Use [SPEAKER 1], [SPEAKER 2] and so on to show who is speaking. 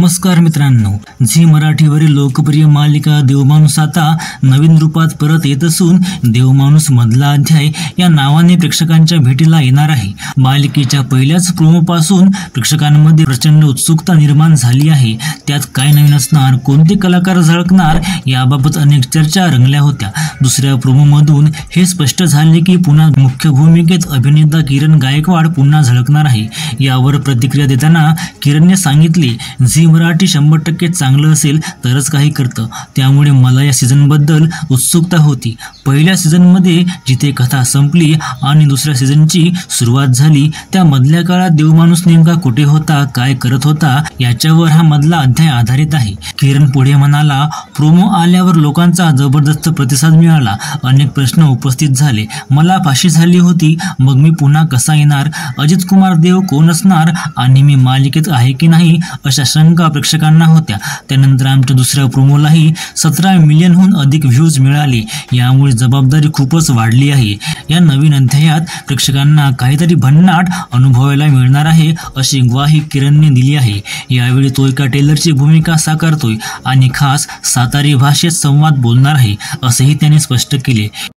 [SPEAKER 1] नमस्कार मित्रांनो, झी मराठीवरील लोकप्रिय मालिका देवमाणूस आता नवीन रूपात परत येत असून देवमाणूस मधला अध्याय या नावाने प्रेक्षकांच्या भेटीला येणार आहे। मालिकेच्या पहिल्याच प्रोमोपासून प्रेक्षकांमध्ये प्रचंड उत्सुकता निर्माण झाली आहे। त्यात काय नवीन असणार, कोणते कलाकार झळकणार याबाबत अनेक चर्चा रंगल्या होत्या। दुसऱ्या प्रोमोमधून हे स्पष्ट झाले की पुन्हा मुख्य भूमिकेत अभिनेता किरण गायकवाड पुन्हा झळकणार आहे। यावर प्रतिक्रिया देताना किरणने सांगितले, झी मराठी 100% चांगलं असेल तरच काही करतं, त्यामुळे मला या सीझनबद्दल उत्सुकता होती। पहिल्या सीझनमध्ये जिथे कथा संपली आणि दुसऱ्या सीझनची सुरुवात झाली त्या मधल्या काळात देवमाणूस नेमका कुठे होता, काय करत होता याच्यावर हा मधला अध्याय आधारित आहे। किरण पुढे म्हणाला, प्रोमो आल्यावर लोकांचा जबरदस्त प्रतिसाद मिळाला, अनेक प्रश्न उपस्थित झाले, मला फाशी झाली होती, मग मी पुन्हा कसा येणार, अजित कुमार देव कोण असणार आणि मी मालिकेत आहे की नाही अशा शंका प्रेक्षकांना होत्या। त्यानंतर आमच्या दुसऱ्या प्रोमोलाही 17 मिलियनहून अधिक व्ह्यूज मिळाले, यामुळे जबाबदारी खूपच वाढली आहे। या नवीन अध्यायात प्रेक्षकांना काहीतरी भन्नाट अनुभवायला मिळणार आहे अशी ग्वाही किरणने दिली आहे। यावेळी तो एका टेलरची भूमिका साकारतोय आणि खास सातारी भाषेत संवाद बोलणार आहे असेही त्याने स्पष्ट केले।